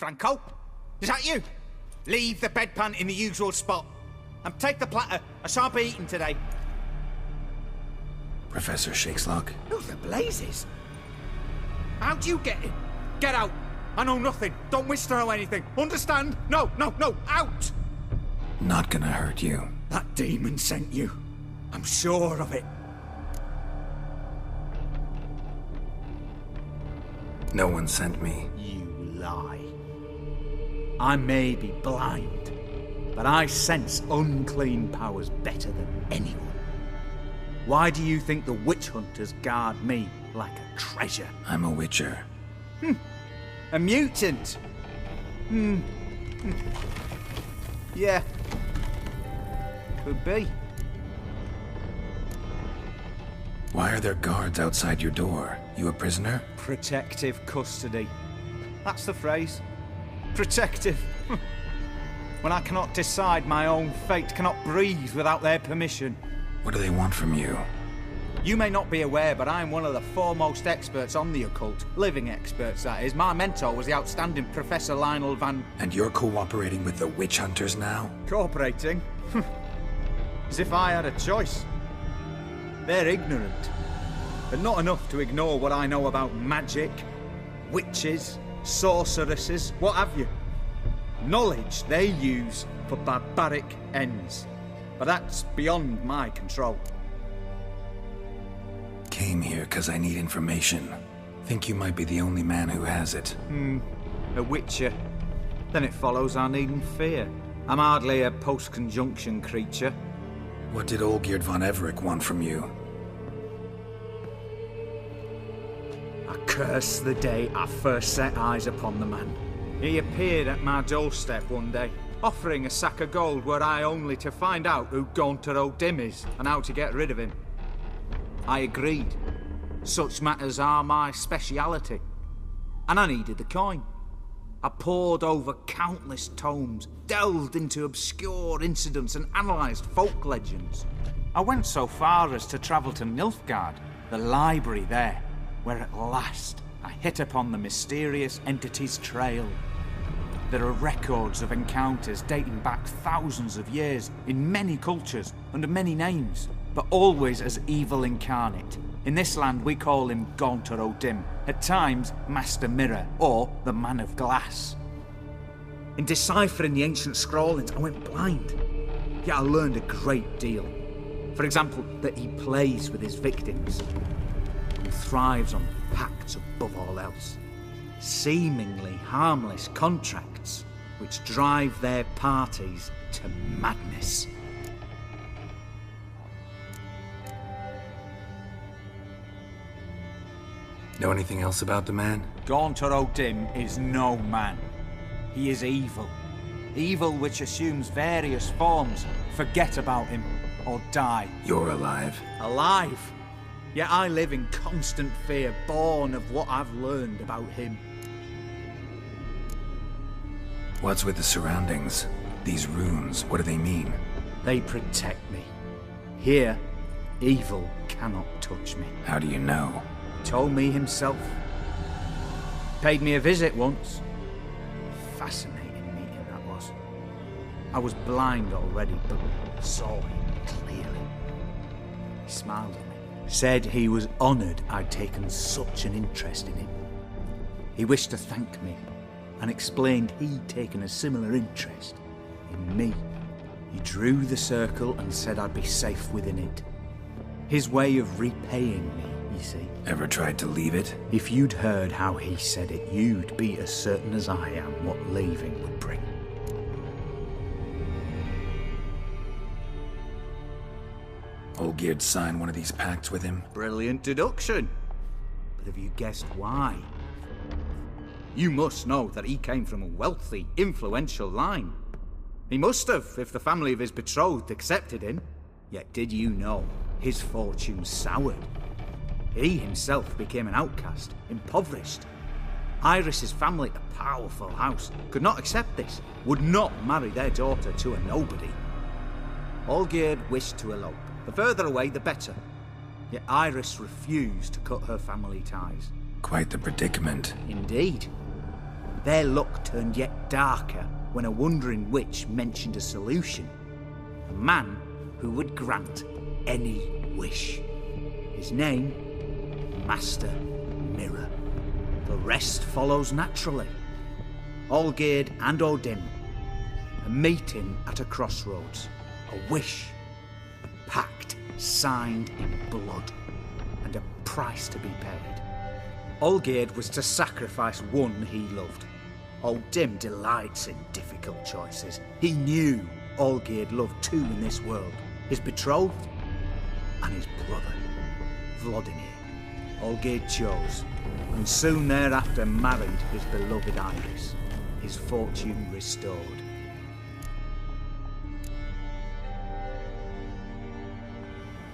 Franco? Is that you? Leave the bedpan in the usual spot. And take the platter. I shan't be eating today. Professor Shakeslock? Who the blazes? How'd you get in? Get out! I know nothing. Don't wish to know anything. Understand? No, no, no! Out! Not gonna hurt you. That demon sent you. I'm sure of it. No one sent me. You lie. I may be blind, but I sense unclean powers better than anyone. Why do you think the witch hunters guard me like a treasure? I'm a witcher. A mutant? Yeah. Could be. Why are there guards outside your door? You a prisoner? Protective custody. That's the phrase. Protective. When I cannot decide my own fate, cannot breathe without their permission. What do they want from you? You may not be aware, but I'm one of the foremost experts on the occult. Living experts, that is. My mentor was the outstanding Professor Lionel Van... And you're cooperating with the witch hunters now? Cooperating? As if I had a choice. They're ignorant. But not enough to ignore what I know about magic, witches, sorceresses, what have you. Knowledge they use for barbaric ends. But that's beyond my control. Came here because I need information. Think you might be the only man who has it. A witcher. Then it follows I needn't fear. I'm hardly a post-conjunction creature. What did Olgierd von Everec want from you? I curse the day I first set eyes upon the man. He appeared at my doorstep one day, offering a sack of gold were I only to find out who Gaunter O'Dim is and how to get rid of him. I agreed. Such matters are my speciality. And I needed the coin. I pored over countless tomes, delved into obscure incidents and analysed folk legends. I went so far as to travel to Nilfgaard, the library there, where at last I hit upon the mysterious entity's trail. There are records of encounters dating back thousands of years in many cultures, under many names, but always as evil incarnate. In this land we call him Gaunter O'Dim, at times Master Mirror, or the Man of Glass. In deciphering the ancient scrawlings, I went blind. Yet I learned a great deal. For example, that he plays with his victims, and thrives on pacts above all else. Seemingly harmless contracts, which drive their parties to madness. Know anything else about the man? Gaunter O'Dim is no man. He is evil. Evil which assumes various forms. Forget about him, or die. You're alive. Alive? Yet I live in constant fear, born of what I've learned about him. What's with the surroundings? These runes, what do they mean? They protect me. Here, evil cannot touch me. How do you know? Told me himself. Paid me a visit once. Fascinating meeting that was. I was blind already, but saw him clearly. He smiled at me. Said he was honoured I'd taken such an interest in him. He wished to thank me, and explained he'd taken a similar interest in me. He drew the circle and said I'd be safe within it. His way of repaying me, you see. Ever tried to leave it? If you'd heard how he said it, you'd be as certain as I am what leaving would bring. Olgierd signed one of these pacts with him? Brilliant deduction. But have you guessed why? You must know that he came from a wealthy, influential line. He must have, if the family of his betrothed accepted him. Yet did you know his fortune soured? He himself became an outcast, impoverished. Iris's family, a powerful house, could not accept this, would not marry their daughter to a nobody. Olgierd wished to elope. The further away, the better. Yet Iris refused to cut her family ties. Quite the predicament. Indeed. Their luck turned yet darker when a wandering witch mentioned a solution. A man who would grant any wish. His name, Master Mirror. The rest follows naturally. Olgierd and Odin, a meeting at a crossroads, a wish, a pact signed in blood, and a price to be paid. Olgierd was to sacrifice one he loved. Odin delights in difficult choices. He knew Olgierd loved two in this world, his betrothed and his brother, Vladimir. Olgierd chose, and soon thereafter married his beloved Iris, his fortune restored.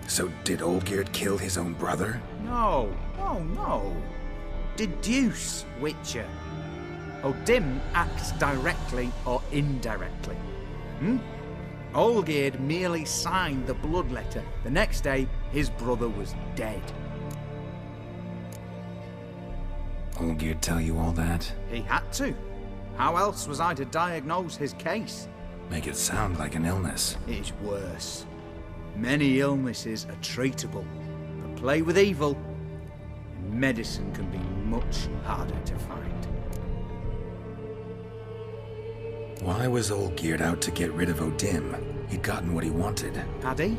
So did Olgierd kill his own brother? No, no. Deduce, Witcher. Odin acts directly or indirectly. Olgierd merely signed the blood letter. The next day, his brother was dead. Olgierd tell you all that? He had to. How else was I to diagnose his case? Make it sound like an illness. It's worse. Many illnesses are treatable, but play with evil, and medicine can be much harder to find. Why was Olgierd out to get rid of Odin? He'd gotten what he wanted. Had he?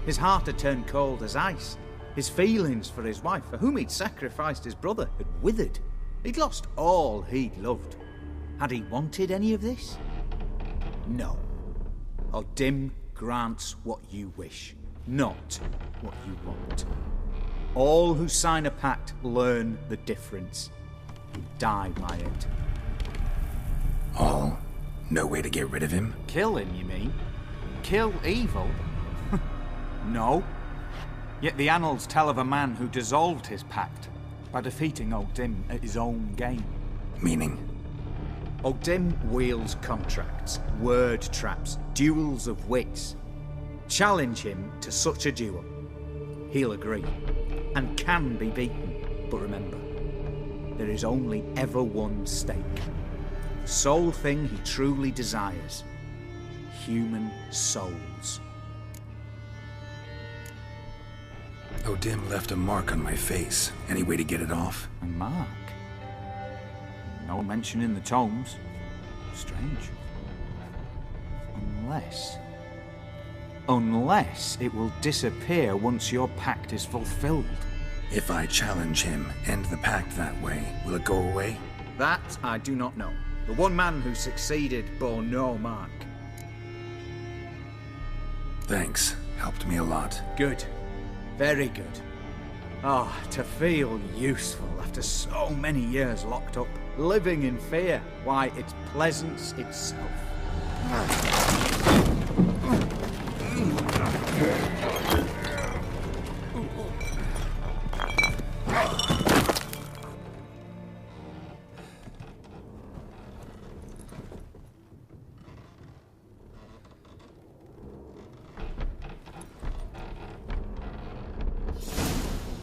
His heart had turned cold as ice. His feelings for his wife, for whom he'd sacrificed his brother, had withered. He'd lost all he'd loved. Had he wanted any of this? No. Odin grants what you wish, not what you want. All who sign a pact learn the difference. You die by it. All? No way to get rid of him? Kill him, you mean? Kill evil? No. Yet the annals tell of a man who dissolved his pact by defeating Odin at his own game. Meaning? Odin wields contracts, word traps, duels of wits. Challenge him to such a duel. He'll agree, and can be beaten. But remember, there is only ever one stake. The sole thing he truly desires. Human souls. Odin left a mark on my face. Any way to get it off? A mark? No mention in the tomes. Strange. Unless it will disappear once your pact is fulfilled. If I challenge him, end the pact that way, will it go away? That I do not know. The one man who succeeded bore no mark. Thanks. Helped me a lot. Good. Very good. Ah, to feel useful after so many years locked up, living in fear. Why, it's pleasance itself.